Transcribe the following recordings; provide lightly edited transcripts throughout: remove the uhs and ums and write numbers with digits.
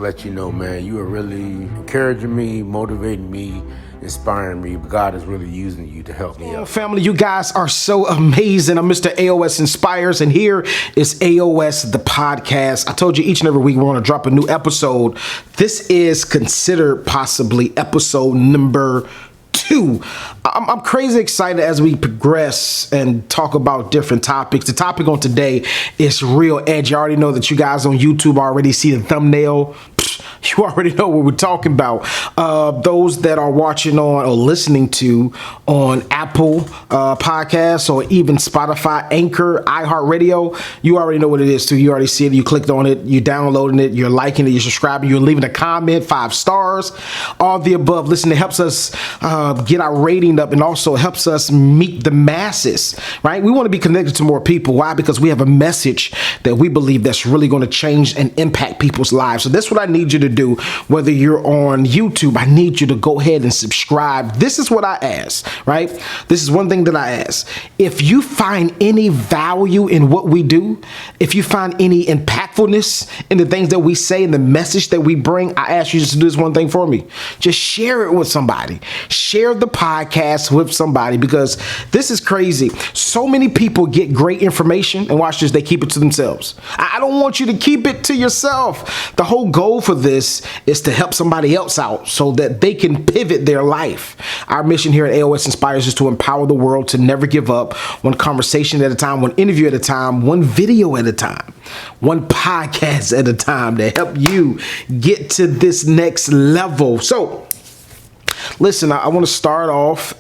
Let you know, man, you are really encouraging me, motivating me, inspiring me. God is really using you to help me out. Family, you guys are so amazing. I'm Mr. Aosinspires, and here is Aos The Podcast. I told you each and every week we're going to drop a new episode. This is considered possibly episode number 2. I'm crazy excited as we progress and talk about different topics. The topic on today is real edgy. I already know that you guys on YouTube already see the thumbnail. You already know what we're talking about. Those that are watching on or listening to on Apple Podcasts or even Spotify, Anchor, iHeartRadio, you already know what it is too. You already see it. You clicked on it. You're downloading it. You're liking it. You're subscribing. You're leaving a comment, 5 stars, all the above. Listen, it helps us get our rating up and also helps us meet the masses, right? We want to be connected to more people. Why? Because we have a message that we believe that's really going to change and impact people's lives. So that's what I need you to do. Whether you're on YouTube, I need you to go ahead and subscribe. This is what I ask, right? This is one thing that I ask. If you find any value in what we do, if you find any impactfulness in the things that we say and the message that we bring, I ask you just to do this one thing for me. Just share it with somebody. Share the podcast with somebody, because this is crazy. So many people get great information and watch this, they keep it to themselves. I don't want you to keep it to yourself. The whole goal for this is to help somebody else out so that they can pivot their life. Our mission here at Aosinspires is to empower the world to never give up, one conversation at a time, one interview at a time, one video at a time, one podcast at a time, to help you get to this next level. So listen, I want to start off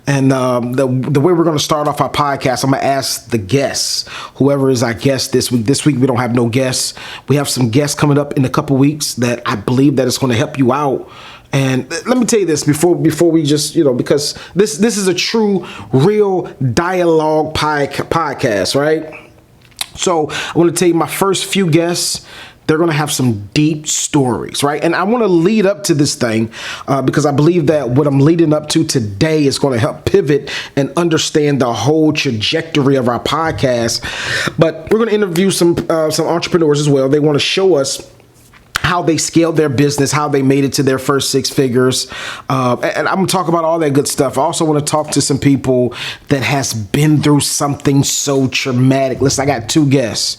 and the way we're going to start off our podcast, I'm going to ask the guests, whoever is our guest this week. This week, we don't have no guests. We have some guests coming up in a couple weeks that I believe that it's going to help you out. And let me tell you this before we just, because this is a true, real dialogue podcast, right? So I want to tell you my first few guests. They're going to have some deep stories, right? And I want to lead up to this thing because I believe that what I'm leading up to today is going to help pivot and understand the whole trajectory of our podcast. But we're going to interview some entrepreneurs as well. They want to show us how they scaled their business, how they made it to their first 6 figures. And I'm going to talk about all that good stuff. I also want to talk to some people that has been through something so traumatic. Listen, I got 2 guests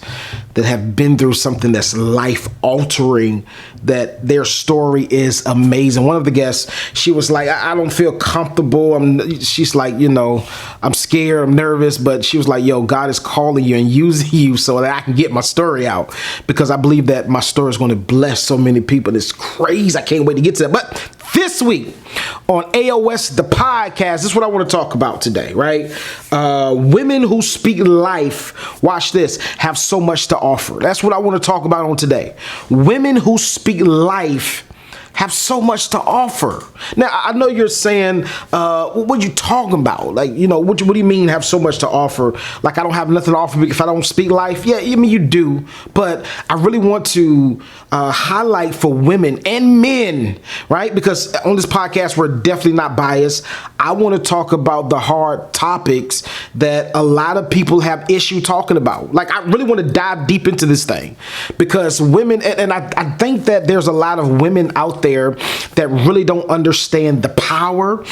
that have been through something that's life-altering, that their story is amazing. One of the guests, she was like, I don't feel comfortable. She's like, I'm scared, I'm nervous, but she was like, yo, God is calling you and using you so that I can get my story out, because I believe that my story is going to bless so many people. It's crazy. I can't wait to get to that. But this week on Aos The Podcast, this is what I want to talk about today, right? Women who speak life, watch this, have so much to offer. That's what I want to talk about on today. Women who speak life have so much to offer. Now, I know you're saying, what are you talking about? Like, what do you mean have so much to offer? Like, I don't have nothing to offer if I don't speak life? Yeah, I mean, you do. But I really want to highlight for women and men, right? Because on this podcast, we're definitely not biased. I want to talk about the hard topics that a lot of people have issue talking about. Like, I really want to dive deep into this thing, because women, and I think that there's a lot of women out there that really don't understand the power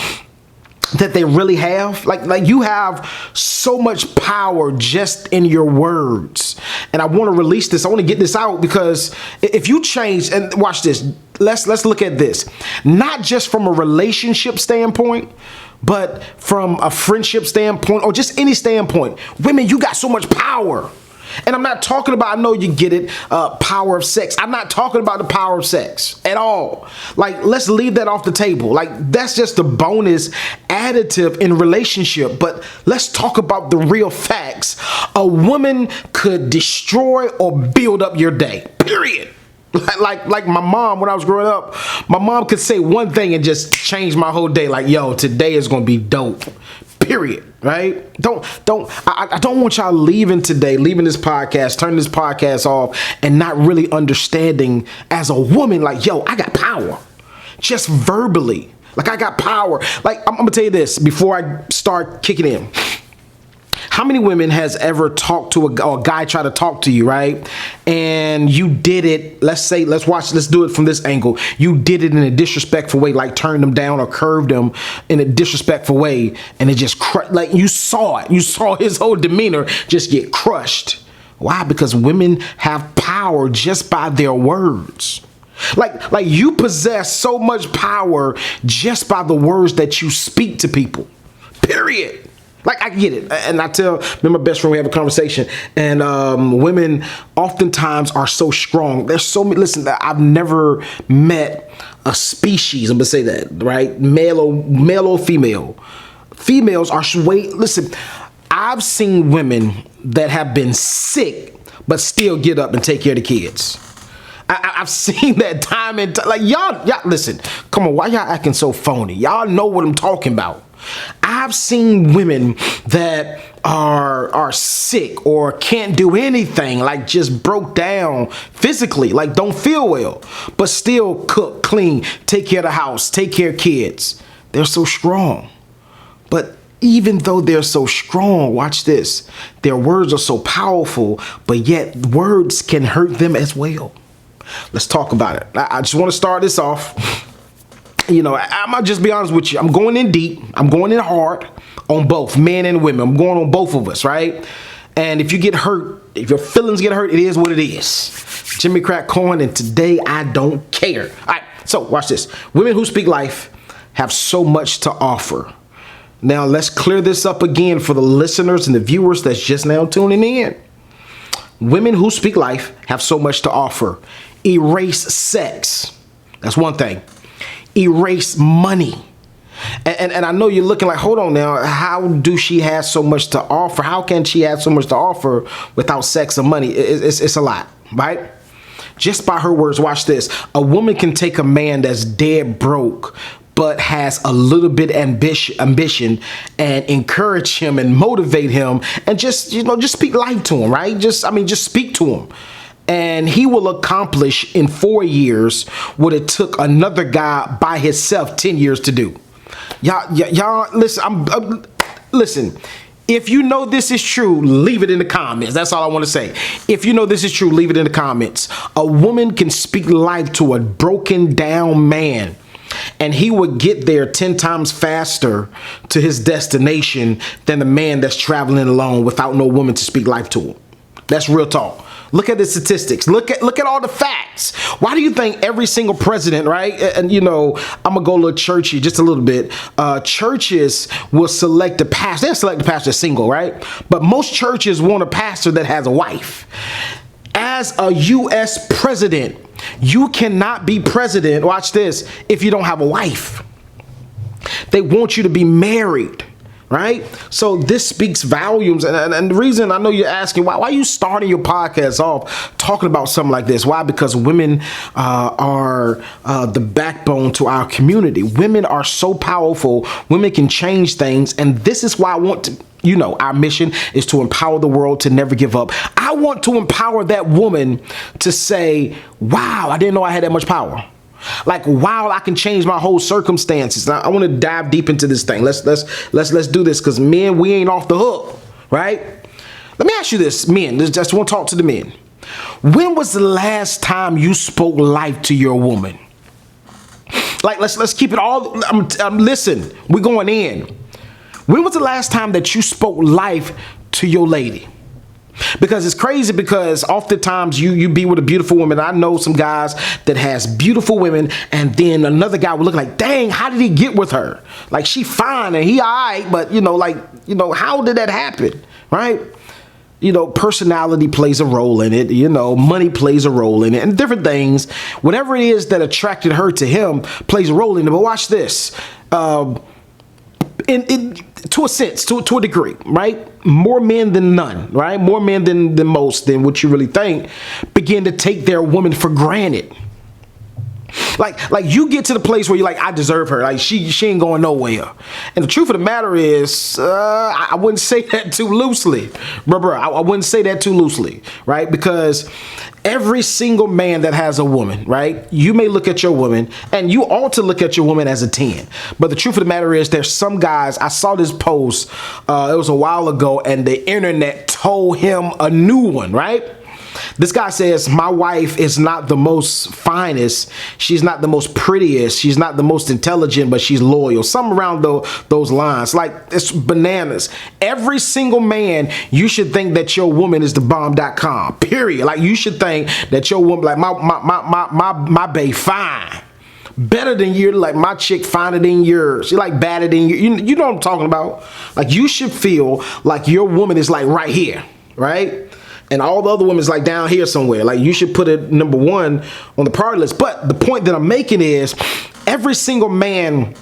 that they really have. Like you have so much power just in your words. And I want to release this. I want to get this out, because if you change, and watch this, let's look at this, not just from a relationship standpoint, but from a friendship standpoint, or just any standpoint. Women, you got so much power. And I'm not talking about, I know you get it, power of sex. I'm not talking about the power of sex at all. Like, let's leave that off the table. Like, that's just a bonus additive in relationship. But let's talk about the real facts. A woman could destroy or build up your day, period. Like my mom, when I was growing up, my mom could say one thing and just change my whole day. Like, yo, today is going to be dope. Period. Right? I don't want y'all leaving this podcast, turning this podcast off and not really understanding as a woman, like, yo, I got power. Just verbally. Like, I got power. Like, I'm going to tell you this before I start kicking in. How many women has ever talked to a guy try to talk to you, right? And you did it, let's do it from this angle. You did it in a disrespectful way, like turned them down or curved them in a disrespectful way. And it just, like you saw it. You saw his whole demeanor just get crushed. Why? Because women have power just by their words. Like you possess so much power just by the words that you speak to people. Period. Like, I get it. And I tell, me and my best friend, we have a conversation, and women oftentimes are so strong. There's so many, listen, I've never met a species, I'm going to say that, right? Male or female. Females are listen, I've seen women that have been sick, but still get up and take care of the kids. I've seen that time and time. Like, y'all, listen, come on, why y'all acting so phony? Y'all know what I'm talking about. I've seen women that are sick or can't do anything, like just broke down physically, like don't feel well, but still cook, clean, take care of the house, take care of kids. They're so strong. But even though they're so strong, watch this, their words are so powerful, but yet words can hurt them as well. Let's talk about it. I just want to start this off. You know, I'm gonna just be honest with you. I'm going in deep. I'm going in hard on both men and women. I'm going on both of us, right? And if you get hurt, if your feelings get hurt, it is what it is. Jimmy Crack Corn, and today I don't care. All right, so watch this. Women who speak life have so much to offer. Now, let's clear this up again for the listeners and the viewers that's just now tuning in. Women who speak life have so much to offer. Erase sex. That's one thing. Erase money. And I know you're looking like, hold on now, how do she have so much to offer? How can she have so much to offer without sex or money? It's a lot, right? Just by her words, watch this. A woman can take a man that's dead broke, but has a little bit ambition and encourage him and motivate him and just speak life to him, right? Just speak to him. And he will accomplish in 4 years what it took another guy by himself 10 years to do. Y'all, listen, listen, if you know this is true, leave it in the comments. That's all I want to say. If you know this is true, leave it in the comments. A woman can speak life to a broken down man, and he would get there 10 times faster to his destination than the man that's traveling alone without no woman to speak life to him. That's real talk. Look at the statistics. Look at all the facts. Why do you think every single president, right? And I'm gonna go a little churchy, just a little bit. Churches will select a pastor. They'll select a pastor single, right? But most churches want a pastor that has a wife. As a U.S. president, you cannot be president, watch this, if you don't have a wife. They want you to be married. Right? So this speaks volumes. And the reason, I know you're asking, why are you starting your podcast off talking about something like this? Why? Because women are the backbone to our community. Women are so powerful. Women can change things. And this is why I want to, our mission is to empower the world to never give up. I want to empower that woman to say, wow, I didn't know I had that much power. Like, wow, I can change my whole circumstances. Now, I want to dive deep into this thing. Let's do this, because men, we ain't off the hook, right? Let me ask you this, men. Just want to talk to the men. When was the last time you spoke life to your woman? Like, let's keep it all. Listen, we're going in. When was the last time that you spoke life to your lady? Because it's crazy, because oftentimes you be with a beautiful woman. I know some guys that has beautiful women, and then another guy will look like, dang, how did he get with her? Like, she fine and he all right, but how did that happen? Right? Personality plays a role in it, money plays a role in it, and different things. Whatever it is that attracted her to him plays a role in it. But watch this. To a sense, to a degree, right? More men than none, right? More men than most, than what you really think, begin to take their woman for granted. Like you get to the place where you're like, I deserve her. Like she ain't going nowhere. And the truth of the matter is, I wouldn't say that too loosely, bro. I wouldn't say that too loosely, right? Because every single man that has a woman, right? You may look at your woman, and you ought to look at your woman as a 10. But the truth of the matter is, there's some guys. I saw this post. It was a while ago, and the internet told him a new one, right? This guy says, my wife is not the most finest. She's not the most prettiest. She's not the most intelligent, but she's loyal. Something around those lines. Like, it's bananas. Every single man, you should think that your woman is the bomb.com, period. Like, you should think that your woman, like, my bae fine. Better than you, like my chick finer than yours. She like badder than you. You know what I'm talking about? Like, you should feel like your woman is like right here, right? And all the other women's like down here somewhere. Like, you should put it number one on the priority list. But the point that I'm making is, every single man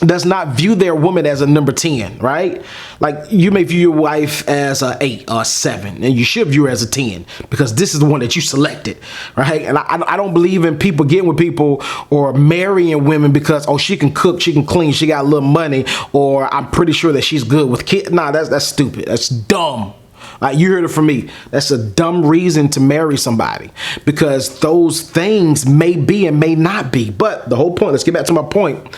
does not view their woman as a number 10, right? Like, you may view your wife as a 8 or a 7, and you should view her as a 10 because this is the one that you selected, right? And I don't believe in people getting with people or marrying women because, oh, she can cook, she can clean, she got a little money, or I'm pretty sure that she's good with kids. Nah, that's stupid. That's dumb. Like, you heard it from me. That's a dumb reason to marry somebody, because those things may be and may not be. But the whole point, let's get back to my point.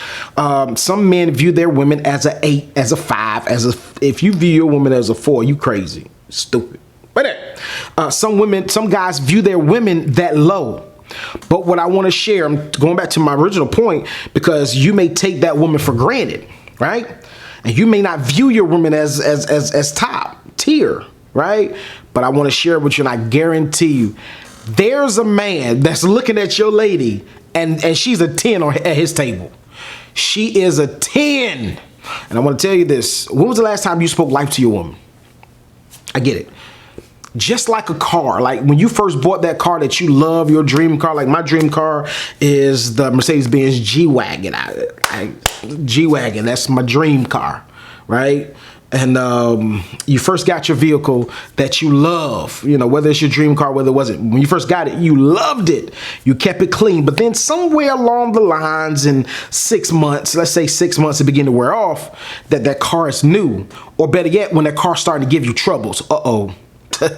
Some men view their women as a 8, as a 5, if you view your woman as a 4, you crazy, stupid. But some guys view their women that low. But what I want to share, I'm going back to my original point, because you may take that woman for granted, right? And you may not view your woman as top tier, right? But I want to share it with you, and I guarantee you, there's a man that's looking at your lady, and she's a 10 at his table. She is a 10. And I want to tell you this. When was the last time you spoke life to your woman? I get it. Just like a car, like when you first bought that car that you love, your dream car, like my dream car is the Mercedes-Benz G-Wagon. G-Wagon, that's my dream car, right? And you first got your vehicle that you love, you know, whether it's your dream car, whether it wasn't. When you first got it, you loved it. You kept it clean. But then somewhere along the lines in 6 months, let's say 6 months, it began to wear off, that car is new. Or better yet, when that car started to give you troubles. Uh-oh.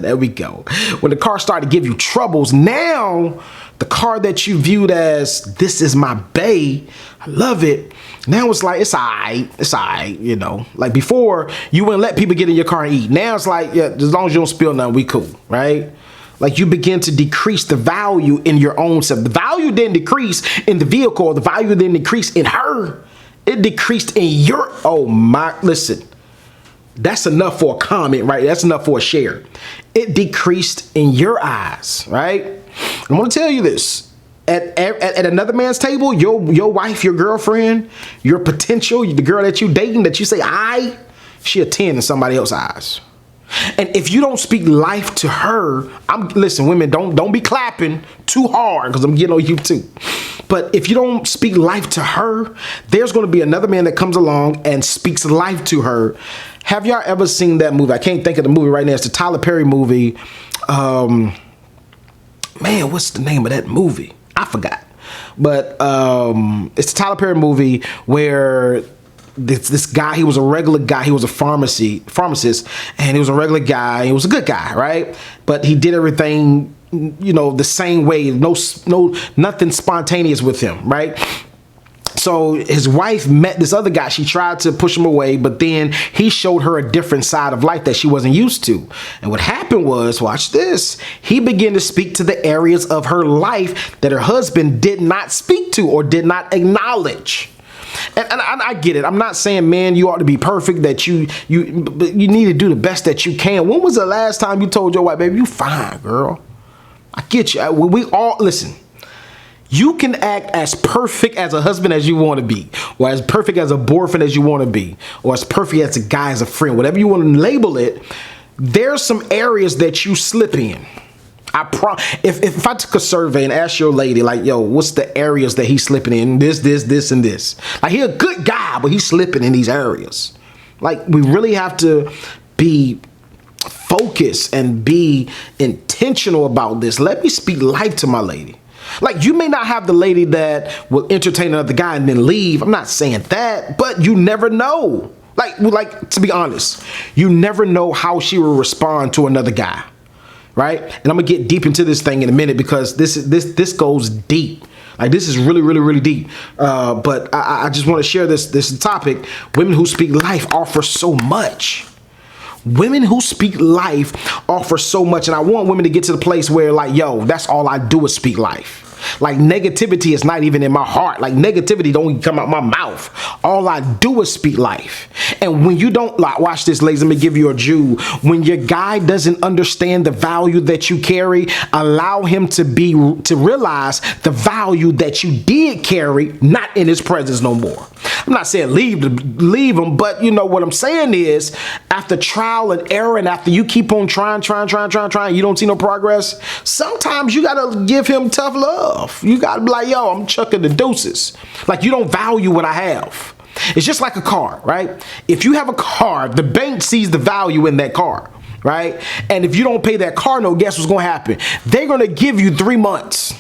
There we go. When the car started to give you troubles, now the car that you viewed as, this is my bae, I love it. Now it's like, it's all right, you know. Like before, you wouldn't let people get in your car and eat. Now it's like, yeah, as long as you don't spill nothing, we cool, right? Like, you begin to decrease the value in your own self. The value didn't decrease in the vehicle. The value didn't decrease in her. It decreased in your, oh my, listen. That's enough for a comment, right? That's enough for a share. It decreased in your eyes, right? I want to tell you this. At another man's table, your wife, your girlfriend, your potential, the girl that you dating, that you say, she a 10 in somebody else's eyes. And if you don't speak life to her, listen, women, don't be clapping too hard, because I'm getting on you too. But if you don't speak life to her, there's going to be another man that comes along and speaks life to her. Have y'all ever seen that movie? I can't think of the movie right now. It's the Tyler Perry movie. Man, what's the name of that movie? I forgot. But it's the Tyler Perry movie where this guy, he was a regular guy. He was a pharmacist, and he was a regular guy. He was a good guy, right? But he did everything, you know, the same way. Nothing spontaneous with him, right? So his wife met this other guy. She tried to push him away, but then he showed her a different side of life that she wasn't used to. And what happened was, watch this, he began to speak to the areas of her life that her husband did not speak to or did not acknowledge. And I get it. I'm not saying, man, you ought to be perfect, that you need to do the best that you can. When was the last time you told your wife, baby, you fine, girl? I get you. We all, listen. You can act as perfect as a husband as you want to be, or as perfect as a boyfriend as you want to be, or as perfect as a guy, as a friend, whatever you want to label it. There's some areas that you slip in. If I took a survey and asked your lady, like, yo, what's the areas that he's slipping in? This, and this. Like, he's a good guy, but he's slipping in these areas. Like, we really have to be focused and be intentional about this. Let me speak life to my lady. Like, you may not have the lady that will entertain another guy and then leave. I'm not saying that, but you never know. Like to be honest, you never know how she will respond to another guy, right? And I'm gonna get deep into this thing in a minute because this goes deep. Like, this is really, really, really deep. But I just want to share this topic. Women who speak life offer so much. Women who speak life offer so much. And I want women to get to the place where, like, yo, that's all I do is speak life. Like, negativity is not even in my heart. Like, negativity don't even come out my mouth. All I do is speak life. And when you don't, like, watch this, ladies, let me give you a Jew. When your guy doesn't understand the value that you carry, allow him to realize the value that you did carry, not in his presence no more. I'm not saying leave him, but you know what I'm saying is, after trial and error, and after you keep on trying, you don't see no progress, sometimes you gotta give him tough love. You gotta be like, yo, I'm chucking the deuces. Like, you don't value what I have. It's just like a car, right? If you have a car, the bank sees the value in that car, right? And if you don't pay that car note, guess what's gonna happen? They're gonna give you 3 months.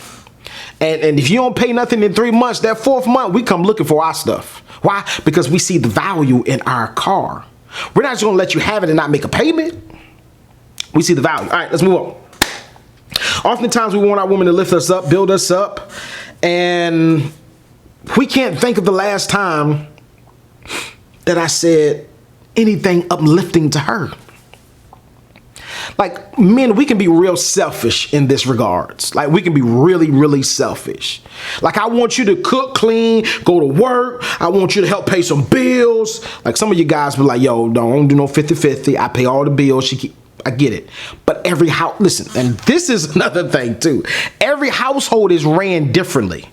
And if you don't pay nothing in 3 months, that 4th month, we come looking for our stuff. Why? Because we see the value in our car. We're not just gonna let you have it and not make a payment. We see the value. All right, let's move on. Oftentimes we want our women to lift us up, build us up, and we can't think of the last time that I said anything uplifting to her. Like, men, we can be real selfish in this regards. Like, we can be really, really selfish. Like, I want you to cook, clean, go to work. I want you to help pay some bills. Like, some of you guys be like, yo, don't do no 50-50. I pay all the bills. I get it. But every house, listen, and this is another thing too. Every household is ran differently.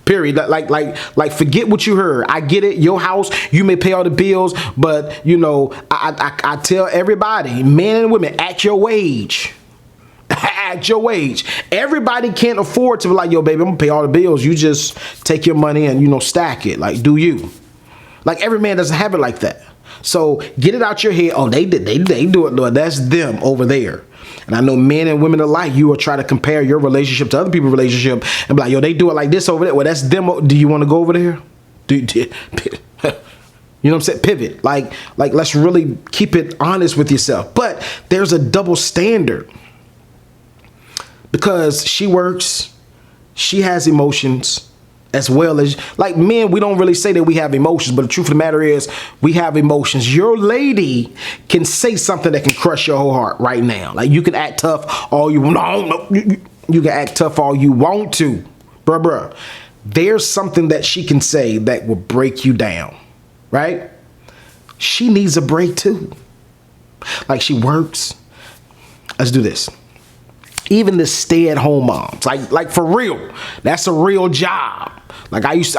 Period. Like, forget what you heard. I get it. Your house, you may pay all the bills, but you know, I tell everybody, men and women, at your wage. At your wage. Everybody can't afford to be like, yo, baby, I'm gonna pay all the bills. You just take your money and, you know, stack it. Like, do you? Like, every man doesn't have it like that. So get it out your head. Oh, they do it. Lord, that's them over there. And I know men and women alike, you will try to compare your relationship to other people's relationship and be like, yo, they do it like this over there. Well, that's them. Do you want to go over there? You know what I'm saying? Pivot. Like, let's really keep it honest with yourself. But there's a double standard because she works, she has emotions, as well as, like, men, we don't really say that we have emotions, but the truth of the matter is we have emotions. Your lady can say something that can crush your whole heart right now. Like, you can act tough all you want. You can act tough all you want to. Bruh. There's something that she can say that will break you down, right? She needs a break too. Like, she works. Let's do this. Even the stay-at-home moms, like for real, that's a real job. Like, I used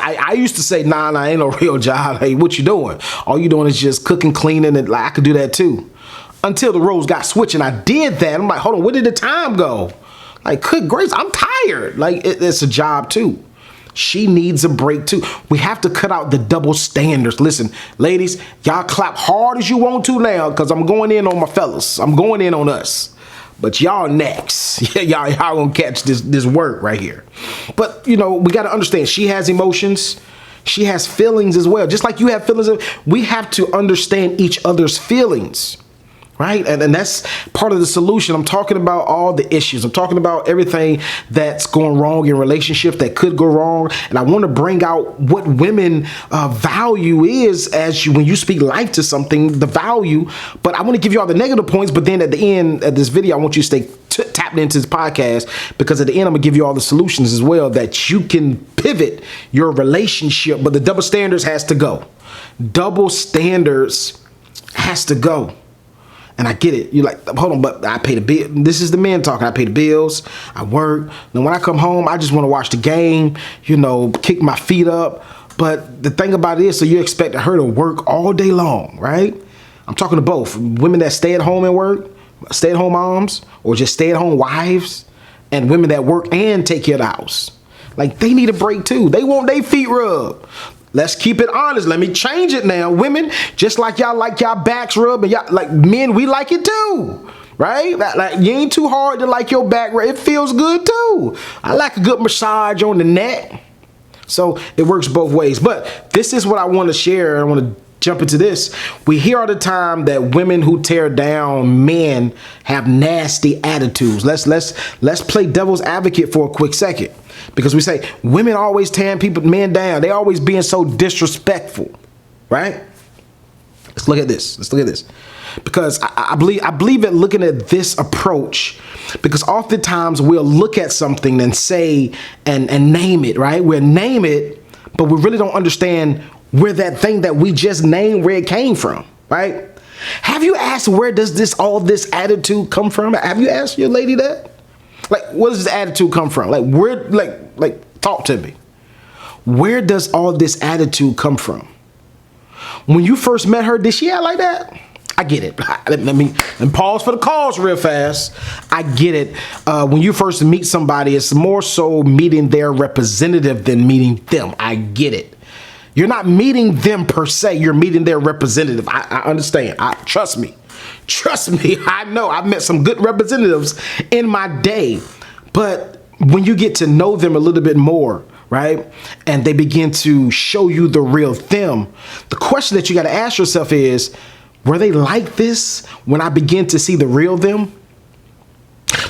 to say, nah, ain't no real job. Hey, what you doing? All you doing is just cooking, cleaning, and like, I could do that too. Until the roles got switched, and I did that. I'm like, hold on, where did the time go? Like, good grace, I'm tired. Like, it's a job too. She needs a break too. We have to cut out the double standards. Listen, ladies, y'all clap hard as you want to now, because I'm going in on my fellas. I'm going in on us. But y'all next. y'all gonna catch this work right here. But, you know, we got to understand, she has emotions. She has feelings as well. Just like you have feelings. We have to understand each other's feelings. Right? And that's part of the solution. I'm talking about all the issues. I'm talking about everything that's going wrong in relationships that could go wrong. And I want to bring out what women value is when you speak life to something, the value. But I want to give you all the negative points. But then at the end of this video, I want you to stay tapped into this podcast, because at the end, I'm going to give you all the solutions as well that you can pivot your relationship. But the double standards has to go. Double standards has to go. And I get it. You're like, hold on, but I pay the bill. This is the man talking. I pay the bills. I work. And when I come home, I just want to watch the game, you know, kick my feet up. But the thing about it is, so you expect her to work all day long, right? I'm talking to both. Women that stay at home and work, stay at home moms, or just stay at home wives, and women that work and take care of the house. Like, they need a break too. They want their feet rubbed. Let's keep it honest. Let me change it now. Women, just like y'all like y'all backs rubbed, and y'all, like men, we like it too. right? Like you ain't too hard to like your back. It feels good too. I like a good massage on the neck. So it works both ways. But this is what I want to share. I want to jump into this. We hear all the time that women who tear down men have nasty attitudes. Let's play devil's advocate for a quick second, because we say women always tearing men down. They always being so disrespectful, right? Let's look at this. Because I believe in looking at this approach, because oftentimes we'll look at something and say and name it, right? We'll name it, but we really don't understand where that thing that we just named, where it came from, right? Have you asked, where does all this attitude come from? Have you asked your lady that? Like, where does this attitude come from? Like, where, like, talk to me. Where does all this attitude come from? When you first met her, did she act like that? I get it. Let me pause for the cause real fast. I get it. When you first meet somebody, it's more so meeting their representative than meeting them. I get it. You're not meeting them per se. You're meeting their representative. I understand. Trust me. I know I've met some good representatives in my day. But when you get to know them a little bit more, right, and they begin to show you the real them, the question that you got to ask yourself is, were they like this when I begin to see the real them?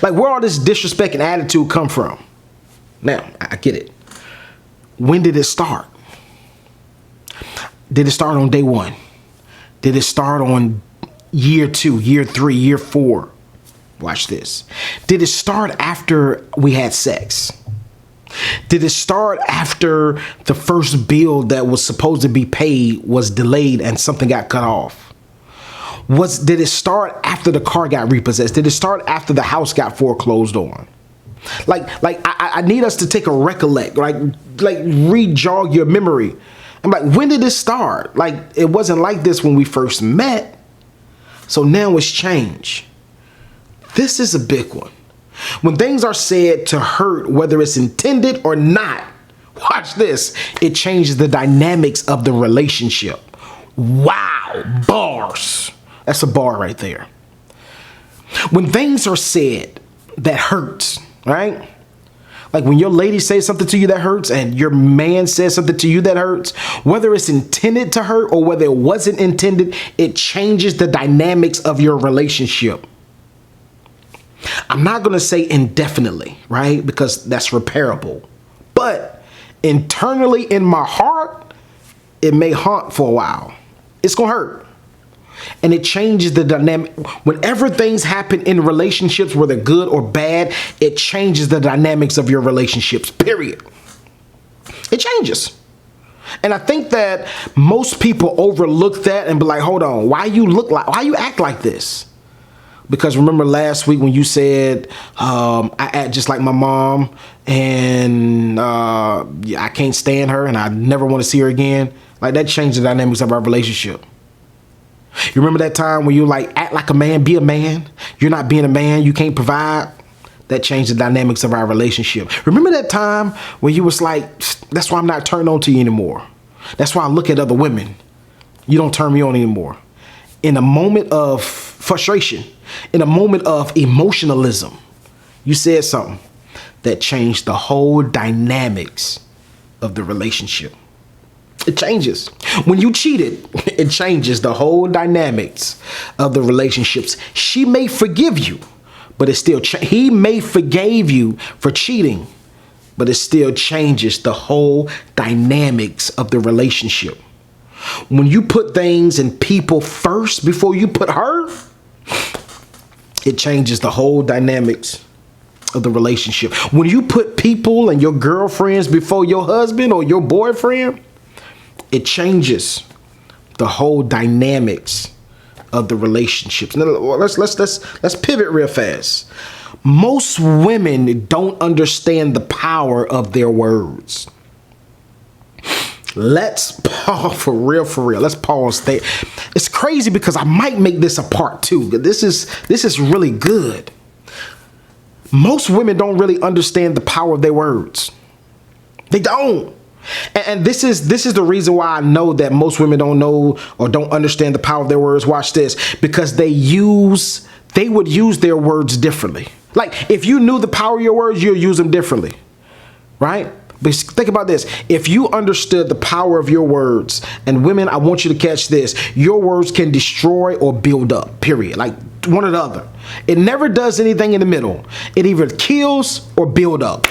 Like, where all this disrespect and attitude come from? Now, I get it. When did it start? Did it start on day one? Did it start on year 2, year 3, year 4? Watch this. Did it start after we had sex? Did it start after the first bill that was supposed to be paid was delayed and something got cut off? Did it start after the car got repossessed? Did it start after the house got foreclosed on? I need us to take a recollect, like re-jog your memory. I'm like, when did this start? Like, it wasn't like this when we first met. So now it's changed. This is a big one. When things are said to hurt, whether it's intended or not, watch this. It changes the dynamics of the relationship. Wow, bars. That's a bar right there. When things are said that hurts, right? Like when your lady says something to you that hurts and your man says something to you that hurts, whether it's intended to hurt or whether it wasn't intended, it changes the dynamics of your relationship. I'm not going to say indefinitely, right? Because that's repairable. But internally in my heart, it may haunt for a while. It's going to hurt. And it changes the dynamic. Whenever things happen in relationships, whether good or bad, it changes the dynamics of your relationships, period. It changes. And I think that most people overlook that and be like, hold on, why you act like this? Because remember last week when you said, I act just like my mom and I can't stand her and I never want to see her again. Like, that changed the dynamics of our relationship. You remember that time when you like act like a man, be a man? You're not being a man, you can't provide. That changed the dynamics of our relationship. Remember that time when you was like, that's why I'm not turned on to you anymore. That's why I look at other women. You don't turn me on anymore. In a moment of frustration, in a moment of emotionalism, you said something that changed the whole dynamics of the relationship. It changes. When you cheated, it changes the whole dynamics of the relationships. She may forgive you, but it still he may forgave you for cheating, but it still changes the whole dynamics of the relationship. When you put things and people first before you put her, it changes the whole dynamics of the relationship. When you put people and your girlfriends before your husband or your boyfriend, it changes the whole dynamics of the relationships. Now, let's pivot real fast. Most women don't understand the power of their words. Let's pause for real. Let's pause there. It's crazy because I might make this a part 2. This is really good. Most women don't really understand the power of their words. They don't. And this is the reason why I know that most women don't know or don't understand the power of their words. Watch this. Because they use they would use their words differently. Like if you knew the power of your words, you'll use them differently, right? But think about this. If you understood the power of your words, and women, I want you to catch this. Your words can destroy or build up, period. Like one or the other. It never does anything in the middle. It either kills or build up.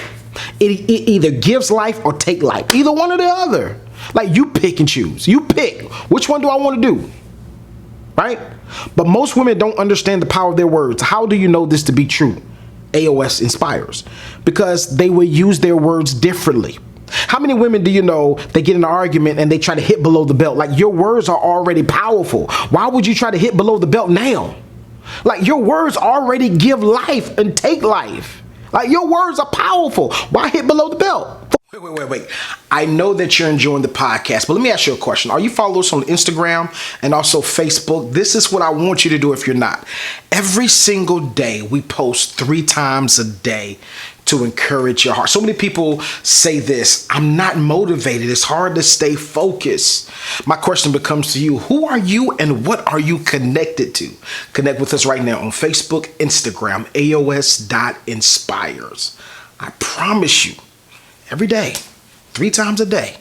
It either gives life or take life. Either one or the other. Like you pick and choose. You pick. Which one do I want to do? Right? But most women don't understand the power of their words. How do you know this to be true? Aos inspires, because they will use their words differently. How many women do you know they get in an argument and they try to hit below the belt? Like your words are already powerful. Why would you try to hit below the belt now? Like your words already give life and take life. Like your words are powerful. Why hit below the belt? Wait. I know that you're enjoying the podcast, but let me ask you a question. Are you following us on Instagram and also Facebook? This is what I want you to do if you're not. Every single day, we post 3 times a day to encourage your heart. So many people say this, I'm not motivated. It's hard to stay focused. My question becomes to you, who are you and what are you connected to? Connect with us right now on Facebook, Instagram, Aos.inspires. I promise you, every day, 3 times a day,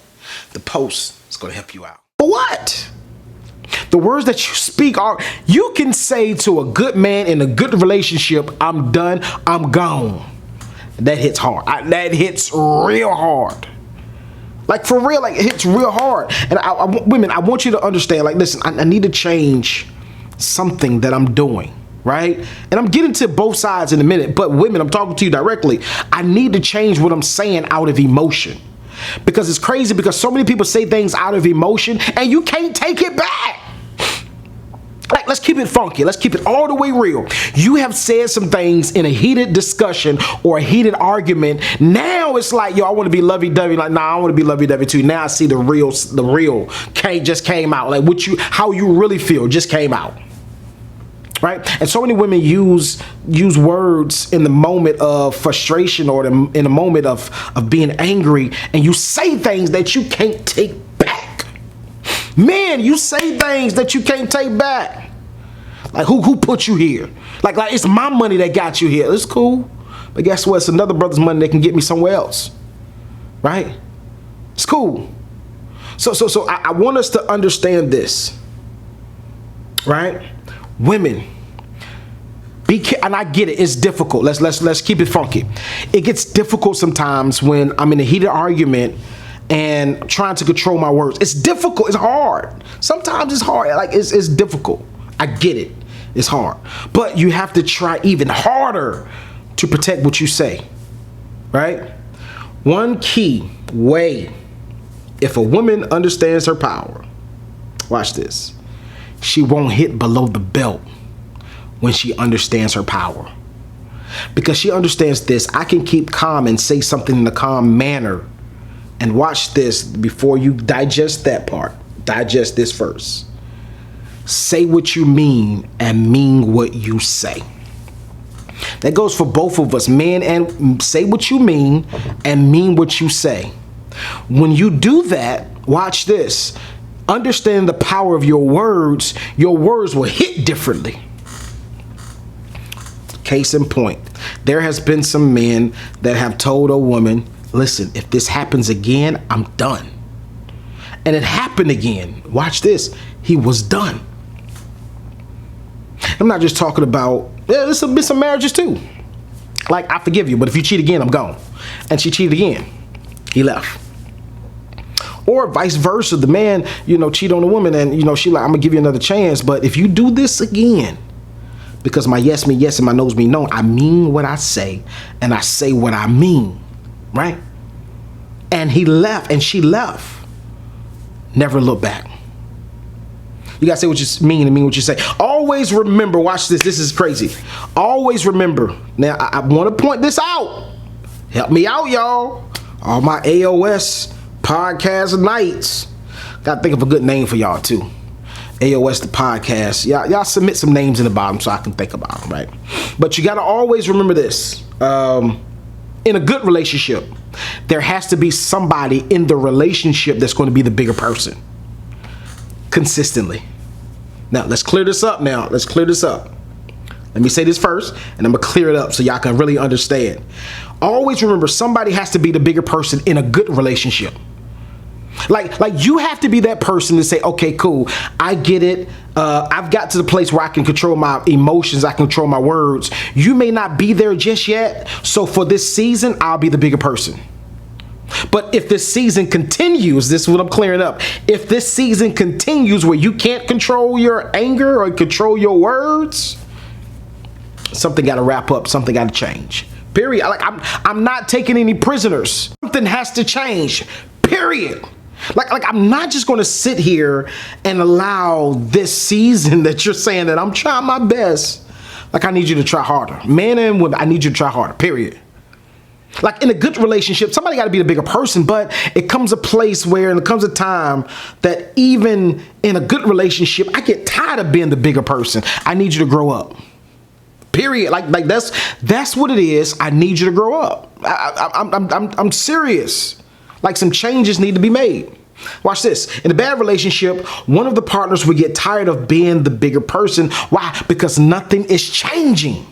the post is going to help you out. For what? The words that you speak are, you can say to a good man in a good relationship, I'm done, I'm gone. That hits hard. That hits real hard. Like for real, like it hits real hard. And women, I want you to understand, like, listen, I need to change something that I'm doing. Right? And I'm getting to both sides in a minute, but women, I'm talking to you directly. I need to change what I'm saying out of emotion, because it's crazy because so many people say things out of emotion and you can't take it back. Like, let's keep it funky. Let's keep it all the way real. You have said some things in a heated discussion or a heated argument. Now it's like, yo, I want to be lovey-dovey. Like, nah, I want to be lovey-dovey too. Now I see the real just came out. Like how you really feel just came out. Right? And so many women use words in the moment of frustration or in the moment of being angry, and you say things that you can't take back. Man, you say things that you can't take back. Like who put you here? Like it's my money that got you here. It's cool. But guess what? It's another brother's money that can get me somewhere else. Right? It's cool. So I want us to understand this. Right? Women, and I get it, it's difficult. Let's keep it funky. It gets difficult sometimes when I'm in a heated argument and trying to control my words. It's difficult, it's hard. Sometimes it's hard, like it's difficult. I get it, it's hard. But you have to try even harder to protect what you say, right? One key way, if a woman understands her power, watch this. She won't hit below the belt when she understands her power. Because she understands this. I can keep calm and say something in a calm manner. And watch this before you digest that part. Digest this first. Say what you mean and mean what you say. That goes for both of us, men, and say what you mean and mean what you say. When you do that, watch this. Understand the power of your words will hit differently. Case in point, there has been some men that have told a woman, listen, if this happens again, I'm done. And it happened again. Watch this. He was done. I'm not just talking about, there's been some marriages too. Like, I forgive you, but if you cheat again, I'm gone. And she cheated again. He left. Or vice versa, the man, cheat on the woman and, she like, I'm gonna give you another chance. But if you do this again, because my yes mean yes and my no's mean no, I mean what I say and I say what I mean, right? And he left and she left. Never look back. You gotta say what you mean and mean what you say. Always remember, watch this, this is crazy. Always remember, now I wanna point this out. Help me out, y'all. All my Aos Podcast nights. Gotta think of a good name for y'all too. Aos The Podcast. Y'all submit some names in the bottom so I can think about them, right? But you gotta always remember this. In a good relationship, there has to be somebody in the relationship that's going to be the bigger person. Consistently. Now, let's clear this up Let me say this first, and I'm going to clear it up so y'all can really understand. Always remember, somebody has to be the bigger person in a good relationship. Like you have to be that person to say, okay, cool, I get it. I've got to the place where I can control my emotions. I can control my words. You may not be there just yet. So for this season, I'll be the bigger person. But if this season continues, this is what I'm clearing up. If this season continues where you can't control your anger or control your words, something got to wrap up. Something got to change. Period. Like I'm not taking any prisoners. Something has to change. Period. Like I'm not just going to sit here and allow this season that you're saying that I'm trying my best. Like, I need you to try harder. Men and women, I need you to try harder. Period. Like, in a good relationship, somebody got to be the bigger person, but it comes a place where, and it comes a time that even in a good relationship, I get tired of being the bigger person. I need you to grow up. Period. Like that's what it is. I need you to grow up. I'm serious. Like, some changes need to be made. Watch this. In a bad relationship, one of the partners will get tired of being the bigger person. Why? Because nothing is changing.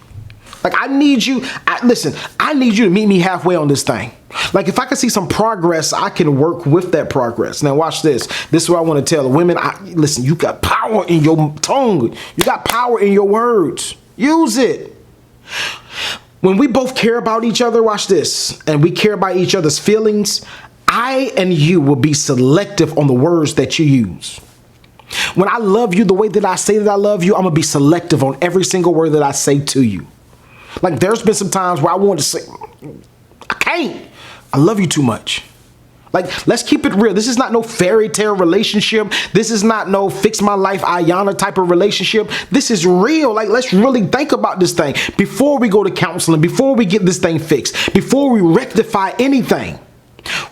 Like, I need you to meet me halfway on this thing. Like, if I can see some progress, I can work with that progress. Now, watch this. This is what I want to tell the women. Listen, you got power in your tongue. You got power in your words. Use it. When we both care about each other, watch this, and we care about each other's feelings, I and you will be selective on the words that you use. When I love you the way that I say that I love you, I'm going to be selective on every single word that I say to you. Like, there's been some times where I wanted to say, I can't. I love you too much. Like, let's keep it real. This is not no fairy tale relationship. This is not no fix my life Ayana type of relationship. This is real. Like, let's really think about this thing before we go to counseling, before we get this thing fixed, before we rectify anything.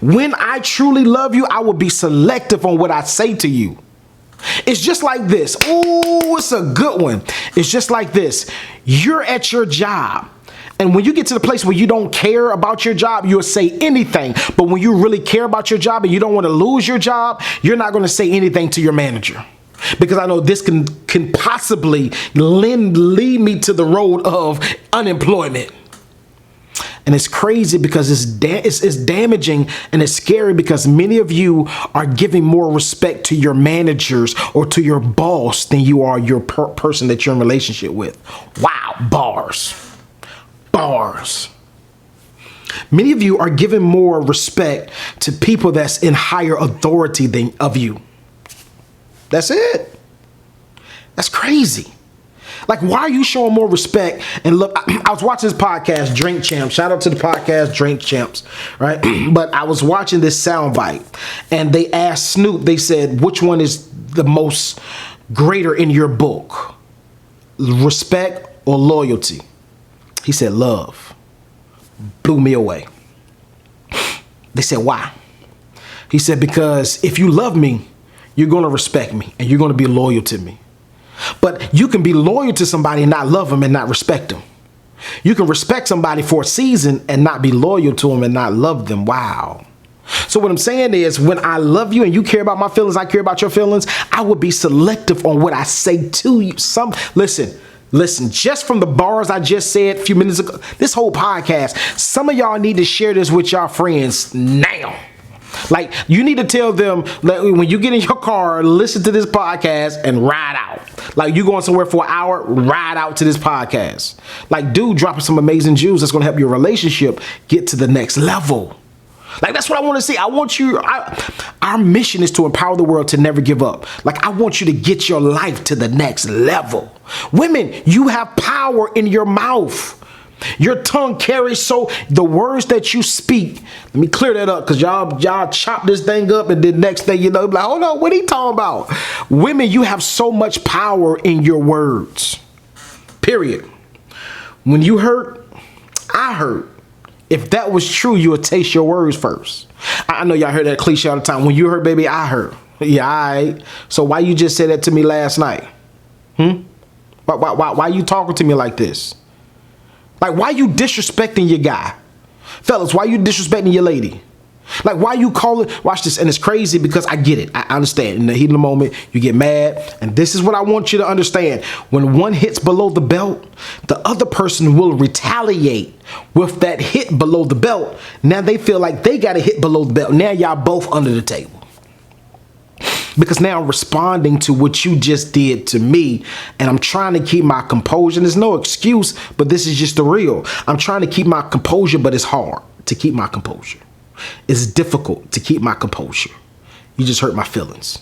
When I truly love you, I will be selective on what I say to you. It's just like this. Ooh, it's a good one. It's just like this. You're at your job. And when you get to the place where you don't care about your job, you'll say anything. But when you really care about your job and you don't want to lose your job, you're not going to say anything to your manager. Because I know this can possibly lead me to the road of unemployment. And it's crazy because it's damaging, and it's scary because many of you are giving more respect to your managers or to your boss than you are your person that you're in relationship with. Wow, bars. Many of you are giving more respect to people that's in higher authority than of you. That's it. That's crazy. Like, why are you showing more respect? And look, I was watching this podcast, Drink Champs. Shout out to the podcast, Drink Champs, right? But I was watching this soundbite, and they asked Snoop, they said, which one is the most greater in your book? Respect or loyalty? He said, love. Blew me away. They said, why? He said, because if you love me, you're going to respect me and you're going to be loyal to me. But you can be loyal to somebody and not love them and not respect them. You can respect somebody for a season and not be loyal to them and not love them. Wow. So what I'm saying is, when I love you and you care about my feelings, I care about your feelings, I will be selective on what I say to you. Listen, just from the bars I just said a few minutes ago, this whole podcast, some of y'all need to share this with y'all friends now. Like, you need to tell them that when you get in your car, listen to this podcast and ride out. Like, you going somewhere for an hour, ride out to this podcast. Like, dude, dropping some amazing jewels that's going to help your relationship get to the next level. Like, that's what I want to see. I want you, our mission is to empower the world to never give up. Like, I want you to get your life to the next level. Women, you have power in your mouth. Your tongue carries, so the words that you speak, let me clear that up, because y'all chop this thing up, and then next thing you know, like, oh no, what are you talking about? Women, you have so much power in your words. Period. When you hurt, I hurt. If that was true, you would taste your words first. I know y'all heard that cliche all the time. When you hurt, baby, I hurt. Yeah, all right. So why you just said that to me last night? Why you talking to me like this? Like, why you disrespecting your guy? Fellas, why you disrespecting your lady? Like, why you call it? Watch this. And it's crazy because I get it. I understand. In the heat of the moment, you get mad. And this is what I want you to understand. When one hits below the belt, the other person will retaliate with that hit below the belt. Now they feel like they got a hit below the belt. Now y'all both under the table. Because now I'm responding to what you just did to me, and I'm trying to keep my composure. There's no excuse, but this is just the real. I'm trying to keep my composure, but it's hard to keep my composure. It's difficult to keep my composure. You just hurt my feelings.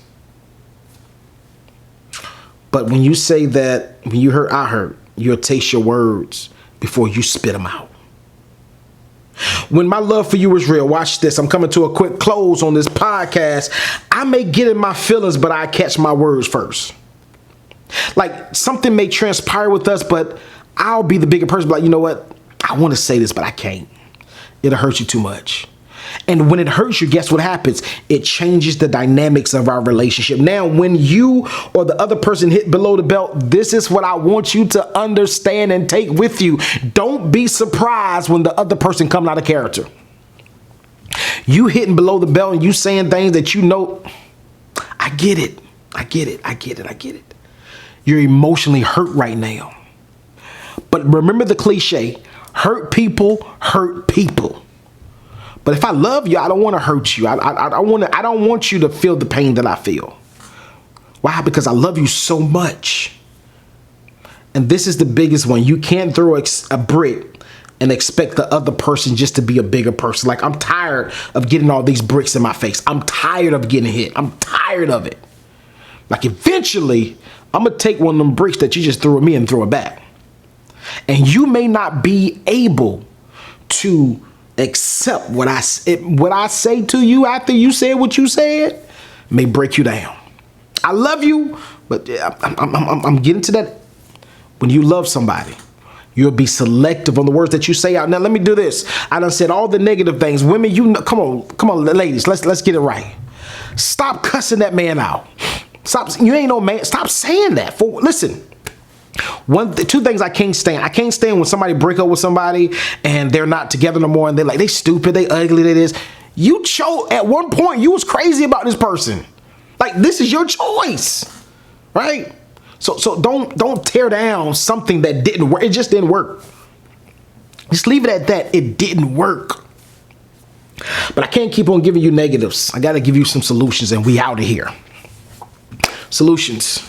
But when you say that, when you hurt, I hurt, you'll taste your words before you spit them out. When my love for you is real, watch this. I'm coming to a quick close on this podcast. I may get in my feelings, but I catch my words first. Like, something may transpire with us, but I'll be the bigger person. Like, you know what? I want to say this, but I can't. It'll hurt you too much. And when it hurts you, guess what happens? It changes the dynamics of our relationship. Now, when you or the other person hit below the belt, this is what I want you to understand and take with you. Don't be surprised when the other person comes out of character. You hitting below the belt and you saying things that you know, I get it. I get it. I get it. I get it. You're emotionally hurt right now. But remember the cliche, hurt people hurt people. But if I love you, I don't want to hurt you. I don't want you to feel the pain that I feel. Why? Because I love you so much. And this is the biggest one. You can't throw a brick and expect the other person just to be a bigger person. Like, I'm tired of getting all these bricks in my face. I'm tired of getting hit. I'm tired of it. Like, eventually, I'm going to take one of them bricks that you just threw at me and throw it back. And you may not be able to accept what I say to you after you said what you said may break you down. I love you, but I'm getting to that. When you love somebody, you'll be selective on the words that you say out. Now, let me do this. I done said all the negative things. Women, you know, come on, ladies, let's get it right. Stop cussing that man out. Stop. You ain't no man. Stop saying that. Listen. Two things I can't stand. I can't stand when somebody break up with somebody and they're not together no more and they're like, they stupid, they ugly, they this. You chose at one point, you was crazy about this person. Like, this is your choice, right? So don't tear down something that didn't work. It just didn't work. Just leave it at that. It didn't work. But I can't keep on giving you negatives. I got to give you some solutions, and we out of here. Solutions.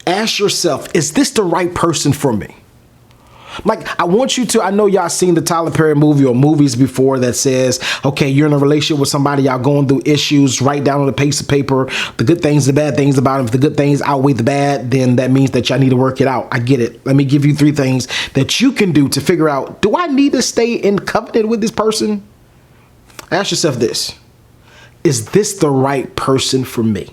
Ask yourself, is this the right person for me? Like, I want you to, I know y'all seen the Tyler Perry movie or movies before that says, okay, you're in a relationship with somebody, y'all going through issues, write down on a piece of paper the good things, the bad things about them. If the good things outweigh the bad, then that means that y'all need to work it out. I get it. Let me give you 3 things that you can do to figure out, do I need to stay in covenant with this person? Ask yourself this, is this the right person for me?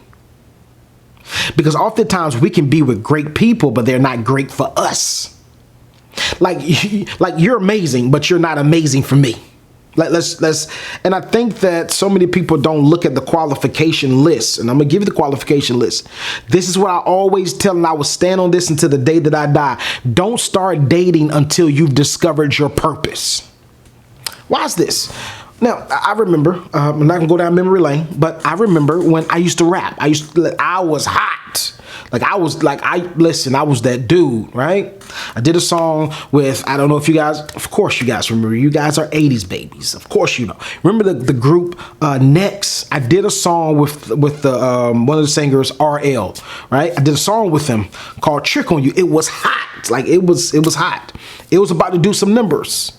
Because oftentimes we can be with great people, but they're not great for us. Like you're amazing, but you're not amazing for me. And I think that so many people don't look at the qualification list. And I'm going to give you the qualification list. This is what I always tell, and I will stand on this until the day that I die. Don't start dating until you've discovered your purpose. Why is this? Now, I remember, I'm not going to go down memory lane, but I remember when I used to rap. I was hot. I was that dude, right? I did a song with, I don't know if you guys, of course you guys remember, you guys are 80s babies. Of course you know. Remember the group Next? I did a song with the one of the singers, RL, right? I did a song with him called Trick on You. It was hot. It was hot. It was about to do some numbers.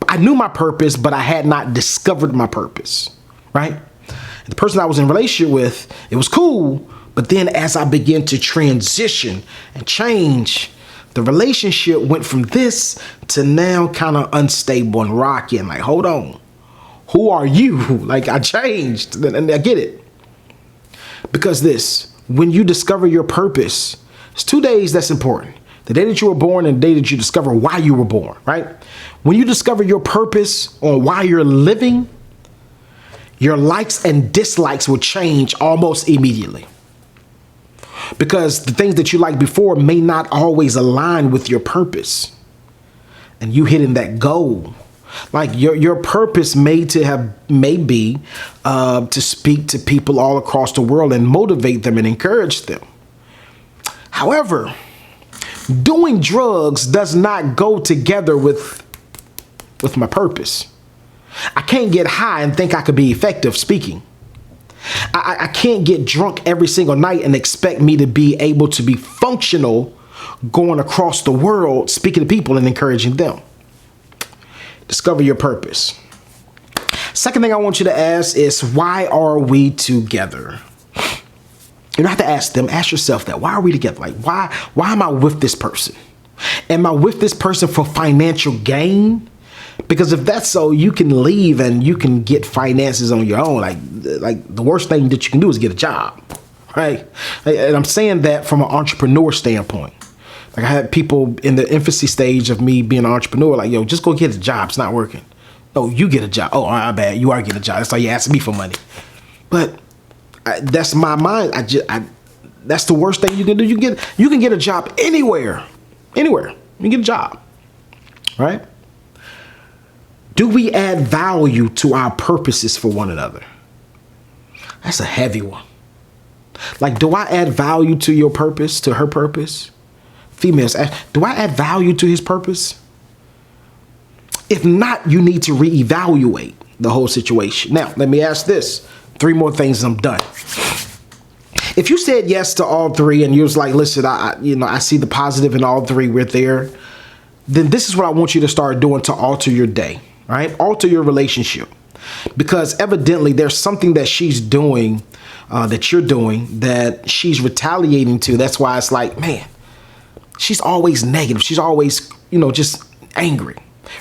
I knew my purpose, but I had not discovered my purpose, right? And the person I was in a relationship with, it was cool. But then as I began to transition and change, the relationship went from this to now kind of unstable and rocky. And like, hold on, who are you? Like, I changed, and I get it. Because when you discover your purpose, it's 2 days that's important. The day that you were born and the day that you discover why you were born, right? When you discover your purpose on why you're living, your likes and dislikes will change almost immediately. Because the things that you liked before may not always align with your purpose. And you hitting that goal Like your purpose may be to speak to people all across the world and motivate them and encourage them. However, doing drugs does not go together with my purpose. I can't get high and think I could be effective speaking. I can't get drunk every single night and expect me to be able to be functional going across the world, speaking to people and encouraging them. Discover your purpose. Second thing I want you to ask is, why are we together? You don't have to ask them. Ask yourself that. Why are we together? Like, why am I with this person? Am I with this person for financial gain? Because if that's so, you can leave and you can get finances on your own. Like the worst thing that you can do is get a job, right? And I'm saying that from an entrepreneur standpoint. Like, I had people in the infancy stage of me being an entrepreneur, like, yo, just go get a job. It's not working. No, you get a job. Oh, my bad. You are getting a job. That's why you asking me for money. But that's my mind. That's the worst thing you can do. You can get a job anywhere. You can get a job, right? Do we add value to our purposes for one another? That's a heavy one. Like, do I add value to your purpose, to her purpose? Females, do I add value to his purpose? If not, you need to reevaluate the whole situation. Now, let me ask this. 3 more things and I'm done. If you said yes to all 3 and you was like, listen, I see the positive in all 3, we're there, then this is what I want you to start doing to alter your day, right? Alter your relationship. Because evidently there's something that she's doing, that you're doing, that she's retaliating to. That's why it's like, man, she's always negative. She's always, just angry.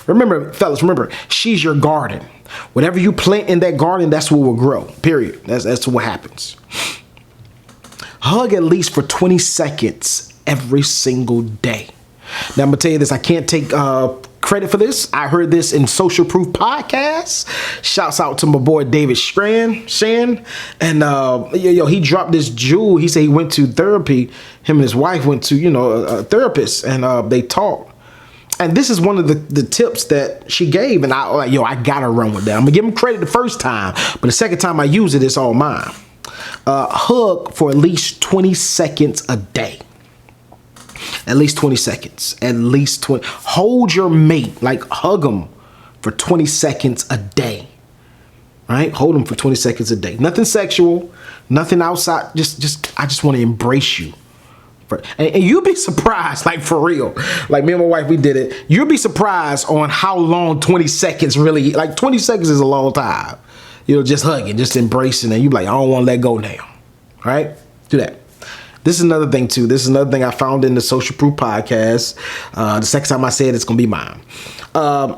Remember, fellas, she's your garden. Whatever you plant in that garden, that's what will grow, period. That's what happens. Hug at least for 20 seconds every single day. Now, I'm going to tell you this. I can't take credit for this. I heard this in Social Proof Podcast. Shouts out to my boy David Shan. And he dropped this jewel. He said he went to therapy. Him and his wife went to, a therapist, and they talked. And this is one of the tips that she gave. And I got to run with that. I'm going to give him credit the first time. But the second time I use it, it's all mine. Hug for at least 20 seconds a day. At least 20 seconds. At least 20. Hold your mate. Like, hug them for 20 seconds a day. Right? Hold them for 20 seconds a day. Nothing sexual. Nothing outside. I just want to embrace you. And you'll be surprised, like, for real. Like, me and my wife, we did it. You'll be surprised on how long 20 seconds really, like, 20 seconds is a long time. Just hugging, just embracing, and you be like, I don't want to let go now. Right? Do that. This is another thing, too. This is another thing I found in the Social Proof Podcast. The second time I say it, it's going to be mine.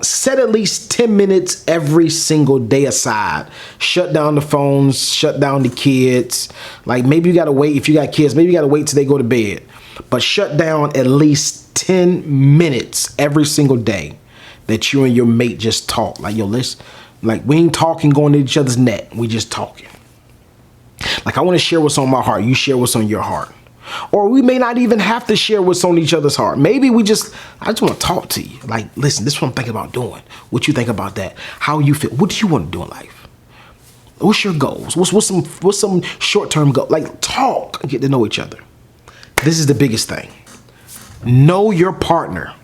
Set at least 10 minutes every single day aside. Shut down the phones. Shut down the kids. Like, maybe you got to wait. If you got kids, maybe you got to wait till they go to bed. But shut down at least 10 minutes every single day that you and your mate just talk. Like, we ain't talking going to each other's neck. We just talking. Like, I want to share what's on my heart. You share what's on your heart. Or we may not even have to share what's on each other's heart. Maybe I just want to talk to you. Like, listen, this is what I'm thinking about doing. What you think about that? How you feel? What do you want to do in life? What's your goals? What's some short-term goal? Like, talk and get to know each other. This is the biggest thing. Know your partner.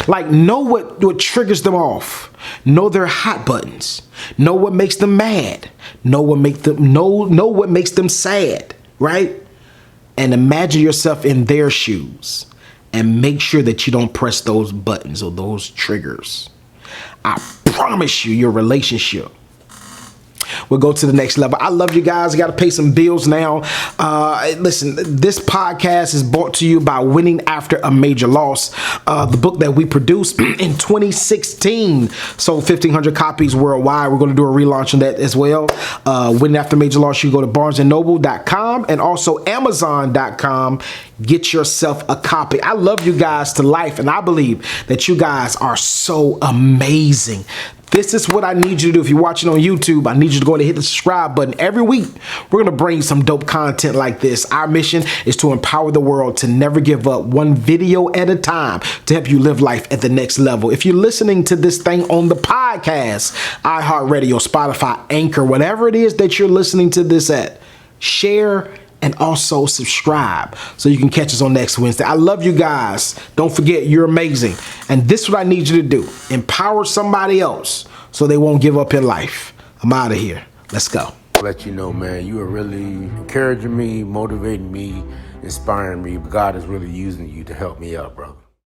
Like, know what triggers them off. Know their hot buttons. Know what makes them mad. Know what makes them sad, right? And imagine yourself in their shoes and make sure that you don't press those buttons or those triggers. I promise you, your relationship will go to the next level. I love you guys. I got to pay some bills now. Listen, this podcast is brought to you by Winning After a Major Loss, the book that we produced in 2016. Sold 1,500 copies worldwide. We're going to do a relaunch on that as well. Winning After a Major Loss, you go to barnesandnoble.com and also amazon.com. Get yourself a copy. I love you guys to life, and I believe that you guys are so amazing. This is what I need you to do. If you're watching on YouTube, I need you to go ahead and hit the subscribe button. Every week, we're going to bring you some dope content like this. Our mission is to empower the world to never give up, one video at a time, to help you live life at the next level. If you're listening to this thing on the podcast, iHeartRadio, Spotify, Anchor, whatever it is that you're listening to this at, share and also subscribe so you can catch us on next Wednesday. I love you guys. Don't forget, you're amazing. And this is what I need you to do. Empower somebody else so they won't give up in life. I'm out of here. Let's go. Let you know, man, you are really encouraging me, motivating me, inspiring me. God is really using you to help me out, bro.